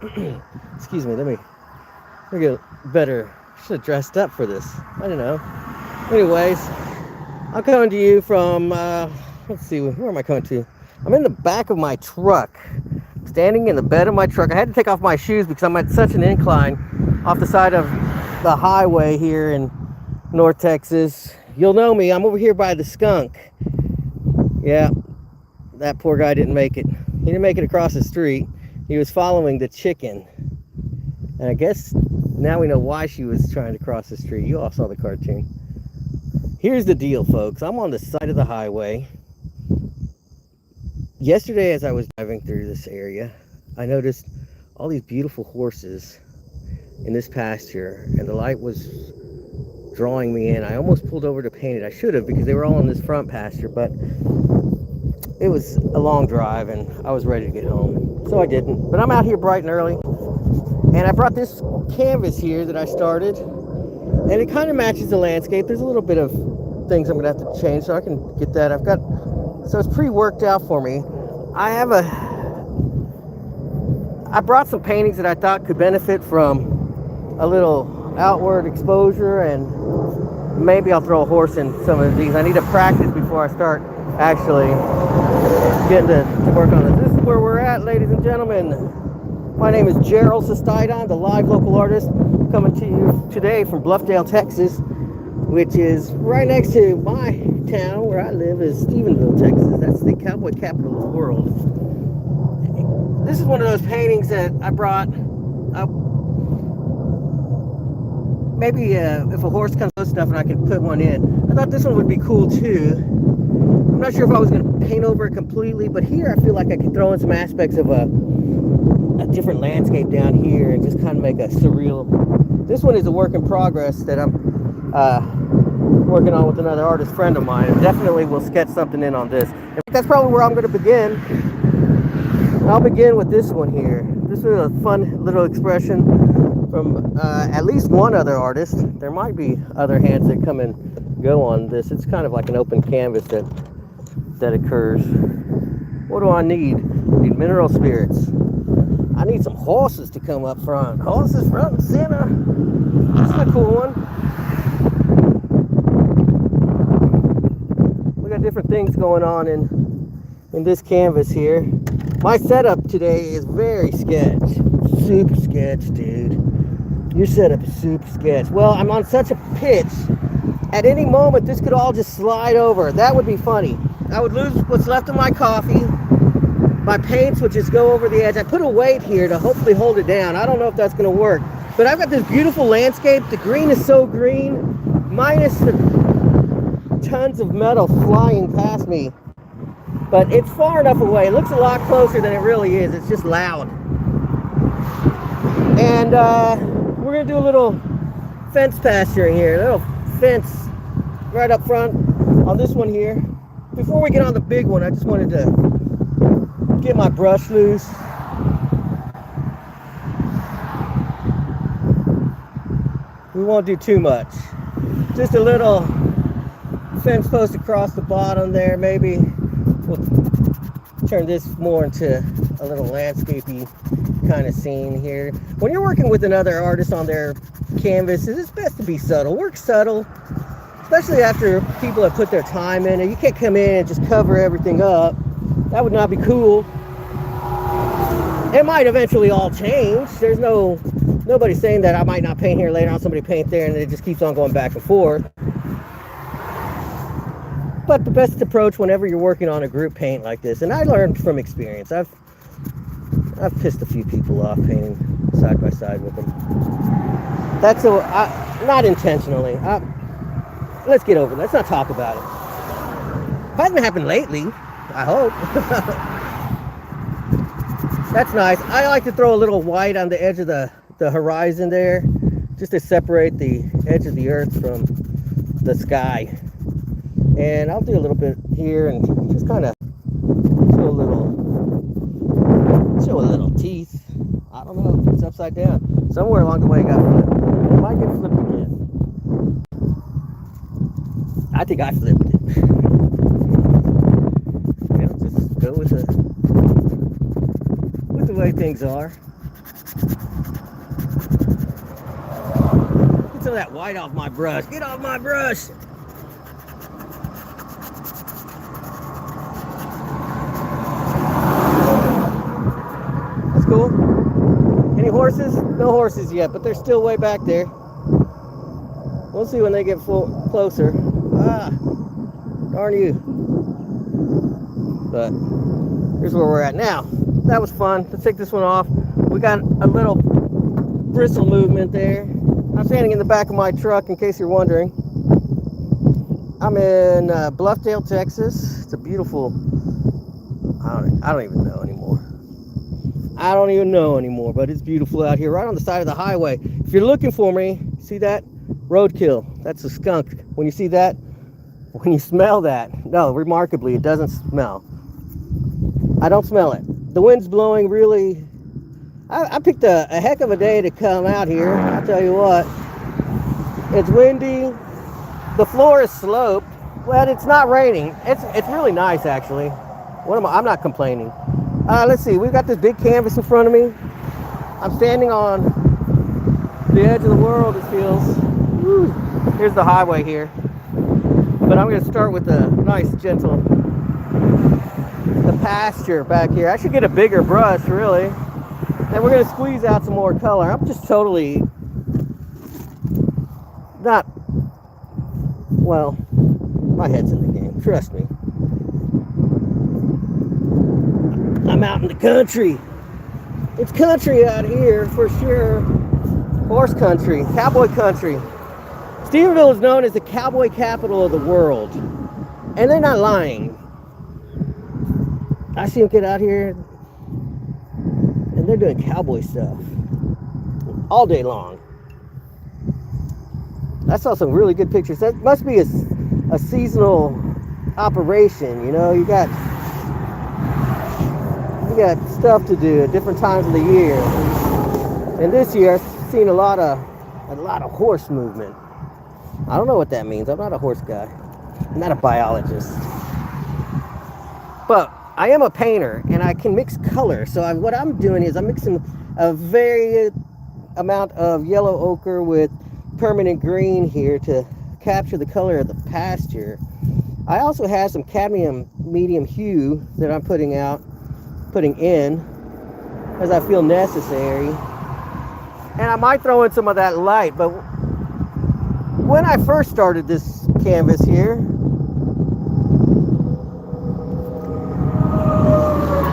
Excuse me, let me get better. Should have dressed up for this. I don't know. Anyways, I'm coming to you from, let's see, where am I coming to? I'm in the back of my truck, standing in the bed of my truck. I had to take off my shoes because I'm at such an incline off the side of the highway here in North Texas. You'll know me, I'm over here by the skunk. Yeah, that poor guy didn't make it. He didn't make it across the street. He was following the chicken. And I guess now we know why she was trying to cross the street. You all saw the cartoon. Here's the deal, folks. I'm on the side of the highway. Yesterday, as I was driving through this area, I noticed all these beautiful horses in this pasture, and the light was drawing me in. I almost pulled over to paint it. I should have, because they were all in this front pasture, but it was a long drive and I was ready to get home, so I didn't. But I'm out here bright and early, and I brought this canvas here that I started, and it kind of matches the landscape. There's a little bit of things I'm gonna have to change so I can get that. So it's pre-worked out for me. I brought some paintings that I thought could benefit from a little outward exposure, and maybe I'll throw a horse in some of these. I need to practice before I start actually getting to work on this. This is where we're at, ladies and gentlemen. My name is Gerald Sestidon, the live local artist, coming to you today from Bluffdale, Texas, which is right next to my town where I live, is Stephenville, Texas. That's the cowboy capital of the world. This is one of those paintings that I brought. Maybe if a horse comes close enough and I can put one in. I thought this one would be cool too. I'm not sure if I was going to paint over it completely, but here I feel like I could throw in some aspects of a different landscape down here and just kind of make a surreal. This one is a work in progress that I'm working on with another artist friend of mine, and definitely will sketch something in on this. That's probably where I'm going to begin. I'll begin with this one here. This is a fun little expression from at least one other artist. There might be other hands that come and go on this. It's kind of like an open canvas that occurs. What do I need? I need mineral spirits. I need some horses to come up front. Horses front and center. That's a cool one. We got different things going on in this canvas here. My setup today is very sketch. Super sketch, dude. Your setup is super sketch. Well, I'm on such a pitch. At any moment, this could all just slide over. That would be funny. I would lose what's left of my coffee. My paints would just go over the edge. I put a weight here to hopefully hold it down. I don't know if that's going to work. But I've got this beautiful landscape. The green is so green, minus the tons of metal flying past me. But it's far enough away. It looks a lot closer than it really is. It's just loud. And we're going to do a little fence pasturing here. A little fence right up front on this one here. Before we get on the big one, I just wanted to get my brush loose. We won't do too much. Just a little fence post across the bottom there. Maybe we'll turn this more into a little landscapey kind of scene here. When you're working with another artist on their canvases, it's best to be subtle. Work subtle, especially after people have put their time in it. You can't come in and just cover everything up. That would not be cool. It might eventually all change. There's nobody saying that I might not paint here later on, somebody paint there, and it just keeps on going back and forth. But the best approach whenever you're working on a group paint like this, and I learned from experience. I've pissed a few people off painting side by side with them. That's not intentionally. Let's get over it. Let's not talk about it. It hasn't happened lately, I hope. That's nice. I like to throw a little white on the edge of the horizon there, just to separate the edge of the earth from the sky. And I'll do a little bit here and just kind of show a little teeth. I don't know. It's upside down. Somewhere along the way it got flipped. It might get flipped again. I think I flipped it. Just go with the way things are. some of that white off my brush. Get off my brush! That's cool. Any horses? No horses yet, but they're still way back there. We'll see when they get closer. Ah, darn you. But here's where we're at now. That was fun. Let's take this one off. We got a little bristle movement there. I'm standing in the back of my truck in case you're wondering. I'm in Bluffdale, Texas. It's a beautiful, I don't even know anymore. I don't even know anymore, but it's beautiful out here, right on the side of the highway. If you're looking for me, see that? Roadkill. That's a skunk. When you see that, when you smell that, no, remarkably, it doesn't smell. I don't smell it. The wind's blowing really. I picked a heck of a day to come out here. I'll tell you what. It's windy. The floor is sloped. Well, it's not raining. It's really nice, actually. I'm not complaining. Let's see. We've got this big canvas in front of me. I'm standing on the edge of the world, it feels. Woo. Here's the highway here. But I'm going to start with a nice, gentle, the pasture back here. I should get a bigger brush, really. And we're going to squeeze out some more color. I'm just totally not, well, my head's in the game, trust me. I'm out in the country. It's country out here for sure. Horse country, cowboy country. Stephenville is known as the cowboy capital of the world. And they're not lying. I see them get out here and they're doing cowboy stuff all day long. I saw some really good pictures. That must be a seasonal operation, you know. You got stuff to do at different times of the year. And this year I've seen a lot of horse movement. I don't know what that means. I'm not a horse guy. I'm not a biologist. But I am a painter and I can mix color. So what I'm doing is I'm mixing a very amount of yellow ochre with permanent green here to capture the color of the pasture. I also have some cadmium medium hue that I'm putting in as I feel necessary. And I might throw in some of that light, but when I first started this canvas here,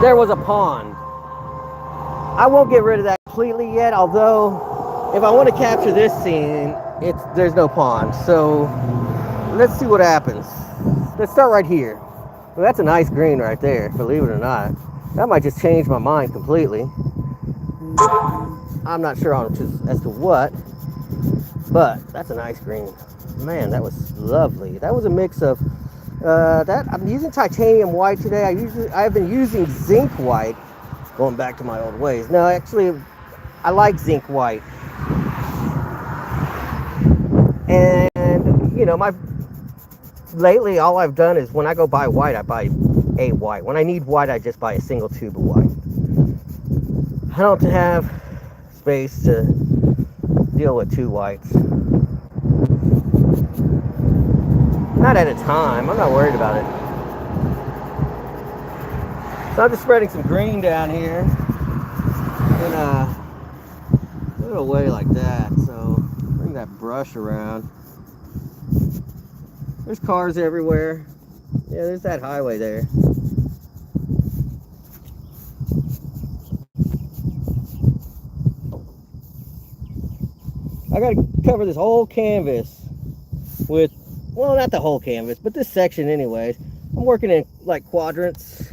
there was a pond. I won't get rid of that completely yet, although if I want to capture this scene, there's no pond. So let's see what happens. Let's start right here. Well, that's a nice green right there, believe it or not. That might just change my mind completely. I'm not sure as to what, but that's a nice green. Man, that was lovely. That was a mix of I'm using titanium white today. I've been using zinc white, going back to my old ways. No, actually, I like zinc white. And you know, lately all I've done is when I go buy white, I buy a white. When I need white, I just buy a single tube of white. I don't have space to deal with two whites. Not at a time. I'm not worried about it. So I'm just spreading some green down here in a little way like that. So bring that brush around. There's cars everywhere. Yeah, there's that highway there. I gotta cover this whole canvas with, well, not the whole canvas, but this section anyways. I'm working in like quadrangles.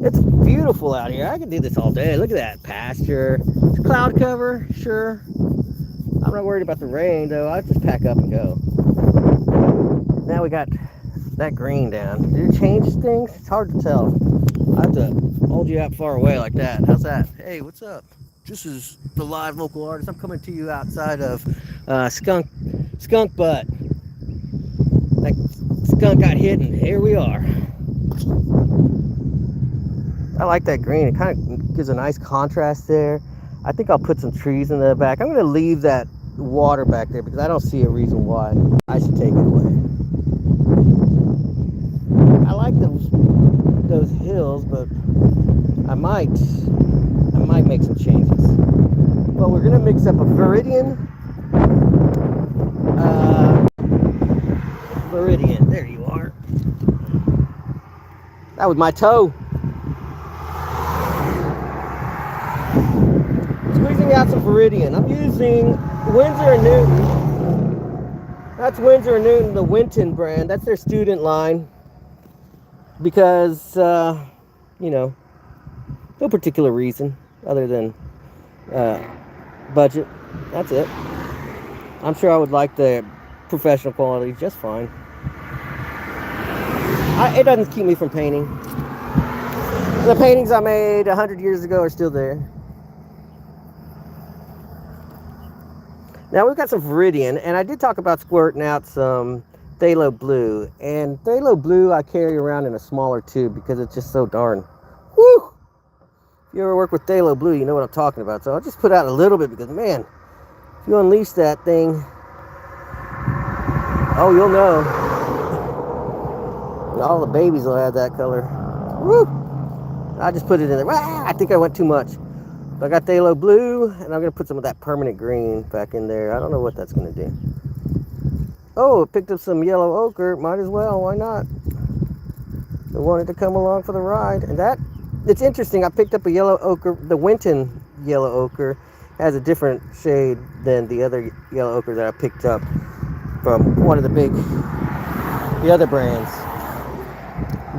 It's beautiful out here. I could do this all day. Look at that pasture. It's cloud cover, sure. I'm not worried about the rain though. I'll just pack up and go. Now we got that green down. Did it change things? It's hard to tell. I have to hold you out far away like that. How's that? Hey, what's up? This is the live local artist. I'm coming to you outside of Skunk Butt. That skunk got hit, and here we are. I like that green. It kind of gives a nice contrast there. I think I'll put some trees in the back. I'm going to leave that water back there because I don't see a reason why I should take it away. I like those hills, but I might make some changes. Well, we're going to mix up a Viridian. Viridian, there you are. That was my toe. Squeezing out some Viridian. I'm using Winsor & Newton. That's Winsor & Newton, the Winton brand. That's their student line. Because, you know, no particular reason other than budget. That's it. I'm sure I would like the professional quality just fine. It doesn't keep me from painting. The paintings I made 100 years ago are still there. Now we've got some Viridian, and I did talk about squirting out some Phthalo Blue. And Phthalo Blue I carry around in a smaller tube because it's just so darn. Woo! If you ever work with Phthalo Blue, you know what I'm talking about. So I'll just put out a little bit because, man, if you unleash that thing, oh, you'll know. All the babies will have that color. Woo! I just put it in there. I think I went too much. I got Phthalo Blue, and I'm going to put some of that permanent green back in there. I don't know what that's going to do. Oh, it picked up some yellow ochre. Might as well. Why not? I wanted to come along for the ride. And it's interesting. I picked up a yellow ochre. The Winton yellow ochre has a different shade than the other yellow ochre that I picked up from one of the other brands.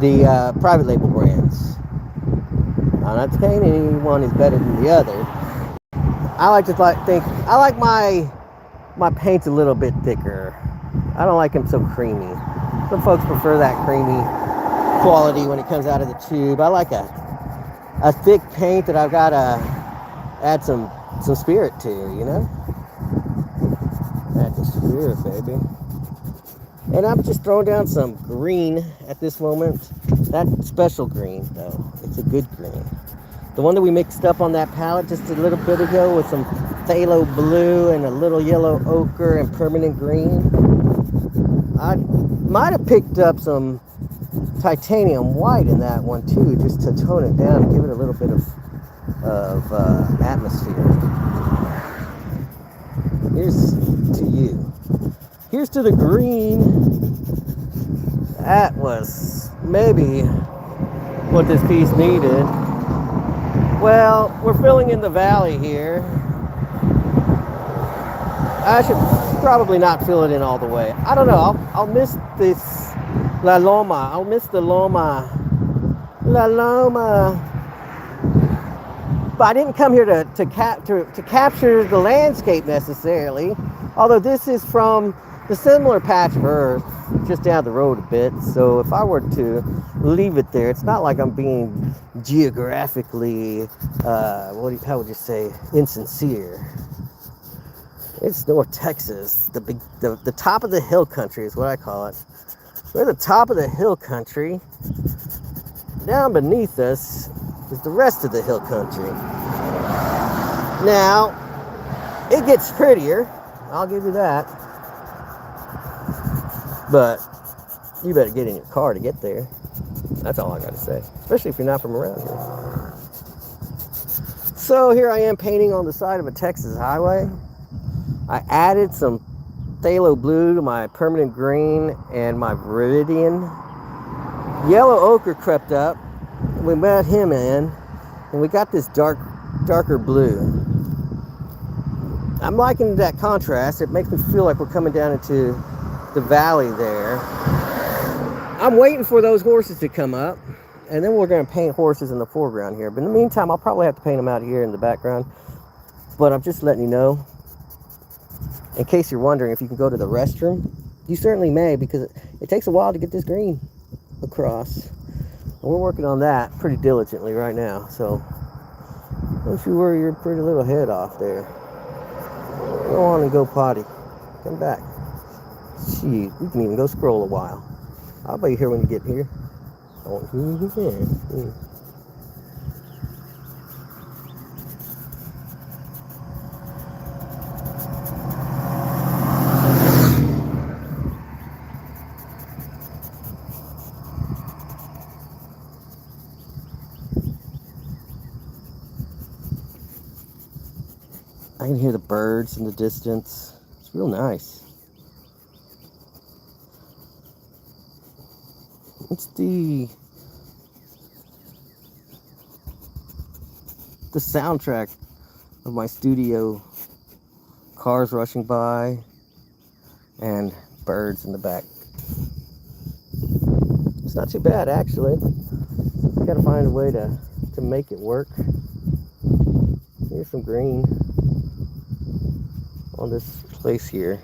The private label brands. I'm not saying any one is better than the other. I like to think I like my paints a little bit thicker. I don't like them so creamy. Some folks prefer that creamy quality when it comes out of the tube. I like a thick paint that I've got to add some spirit to, you know? Add the spirit, baby. And I'm just throwing down some green at this moment. That special green, though. It's a good green. The one that we mixed up on that palette just a little bit ago with some Phthalo Blue and a little yellow ochre and permanent green. I might have picked up some titanium white in that one, too, just to tone it down and give it a little bit of atmosphere. Here's to you. Here's to the green. That was maybe what this piece needed. Well, we're filling in the valley here. I should probably not fill it in all the way. I don't know. I'll miss this La Loma. I'll miss the Loma. La Loma. But I didn't come here to capture the landscape necessarily. Although this is from the similar patch of earth just down the road a bit. So if I were to leave it there, it's not like I'm being geographically, how would you say, insincere. It's North Texas, the top of the hill country is what I call it. We're at the top of the hill country. Down beneath us is the rest of the hill country. Now, it gets prettier, I'll give you that. But you better get in your car to get there. That's all I gotta say, especially if you're not from around here. So here I am painting on the side of a Texas highway. I added some Phthalo Blue to my permanent green and my Viridian. Yellow ochre crept up. We met him in, and we got this darker blue. I'm liking that contrast. It makes me feel like we're coming down into the valley there. I'm waiting for those horses to come up, and then we're going to paint horses in the foreground here. But in the meantime, I'll probably have to paint them out here in the background. But I'm just letting you know, in case you're wondering if you can go to the restroom. You certainly may, because it takes a while to get this green across. And we're working on that pretty diligently right now. So don't you worry your pretty little head off there. Go on and go potty. Come back. Gee, we can even go scroll a while. I'll be here when you get here. Oh, I can hear the birds in the distance. It's real nice. It's the soundtrack of my studio. Cars rushing by and birds in the back. It's not too bad, actually. Gotta find a way to make it work. Here's some green on this place here.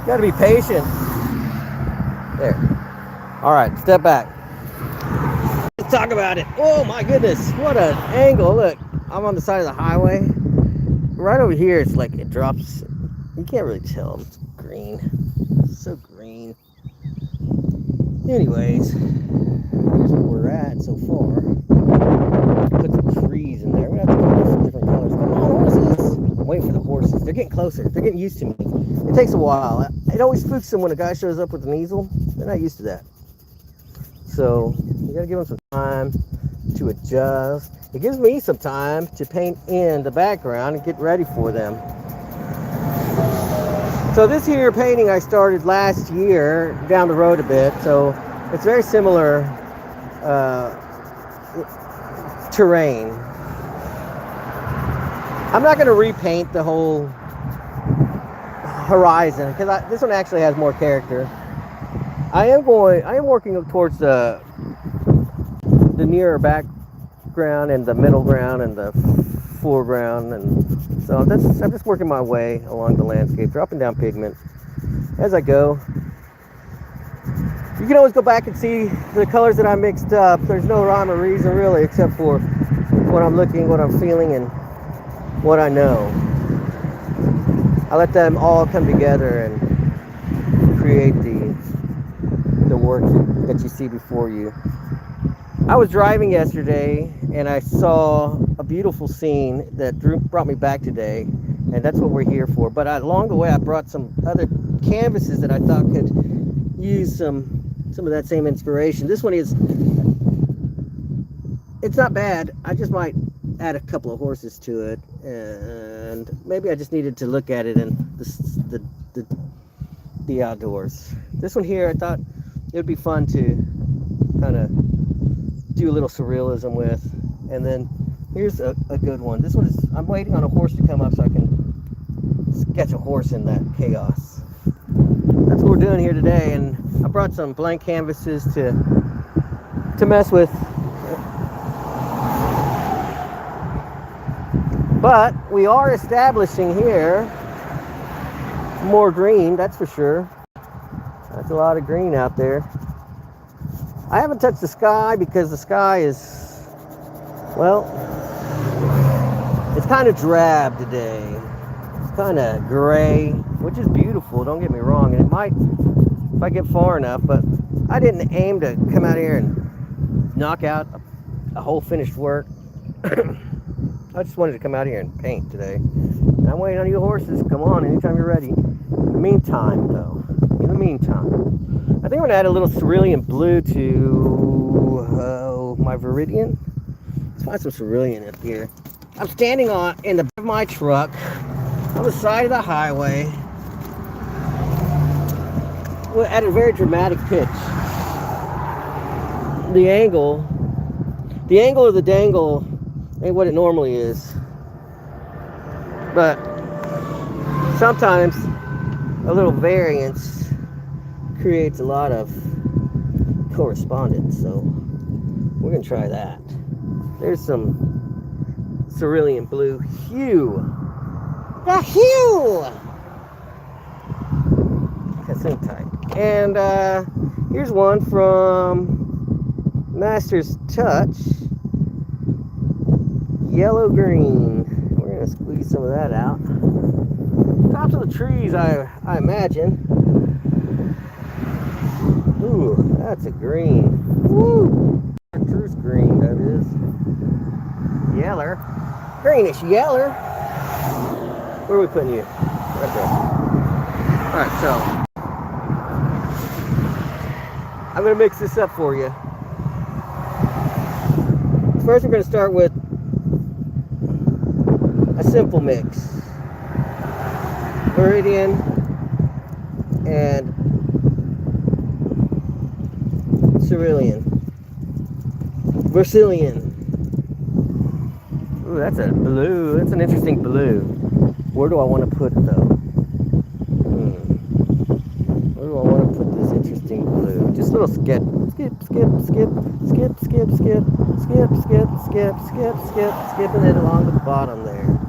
Gotta be patient. There. All right, step back. Let's talk about it. Oh my goodness, what an angle. Look, I'm on the side of the highway. Right over here, it's like it drops. You can't really tell. It's green. It's so green. Anyways, here's where we're at so far. Put some trees in there. We're gonna have to go with some different colors. Come on, horses. I'm waiting for the horses. They're getting closer. They're getting used to me. It takes a while. It always spooks them when a guy shows up with an easel. They're not used to that. So you gotta give them some time to adjust. It gives me some time to paint in the background and get ready for them. So this here painting I started last year down the road a bit. So it's very similar terrain. I'm not gonna repaint the whole horizon because this one actually has more character. I am working towards the nearer background and the middle ground and the foreground, and so I'm just working my way along the landscape, dropping down pigment as I go. You can always go back and see the colors that I mixed up. There's no rhyme or reason really, except for what I'm looking, what I'm feeling, and what I know. I let them all come together and create the work that you see before you. I was driving yesterday and I saw a beautiful scene that brought me back today, and that's what we're here for. But along the way I brought some other canvases that I thought could use some of that same inspiration. This one it's not bad. I just might add a couple of horses to it, and maybe I just needed to look at it in the outdoors. This one here I thought it would be fun to kind of do a little surrealism with. And then here's a good one. This one is, I'm waiting on a horse to come up so I can sketch a horse in that chaos. That's what we're doing here today, and I brought some blank canvases to mess with. But we are establishing here more green, that's for sure. That's a lot of green out there. I haven't touched the sky because the sky is, well, it's kind of drab today. It's kind of gray, which is beautiful, don't get me wrong. And it might, if I get far enough, but I didn't aim to come out here and knock out a whole finished work. I just wanted to come out here and paint today. And I'm waiting on you horses. Come on, anytime you're ready. In the meantime, though, I think I'm going to add a little cerulean blue to my Viridian. Let's find some cerulean up here. I'm standing in the back of my truck on the side of the highway at a very dramatic pitch. The angle of the dangle ain't what it normally is, but sometimes a little variance creates a lot of correspondence, so we're gonna try that. There's some cerulean blue hue. The hue! Gesundheit. And here's one from Master's Touch. Yellow green. We're gonna squeeze some of that out. Tops of the trees, I imagine. Ooh, that's a green. Woo! Truth green, that is. Yeller. Greenish yeller. Where are we putting you? Right there. Alright, so I'm gonna mix this up for you. First we're gonna start with a simple mix. Viridian and Cerulean. Vermilion. Ooh, that's a blue. That's an interesting blue. Where do I want to put it though? Where do I want to put this interesting blue? Just a little skip, skip, skip, skip, skip, skip, skip, skip, skip, skip, skip, skip, skipping it along the bottom there.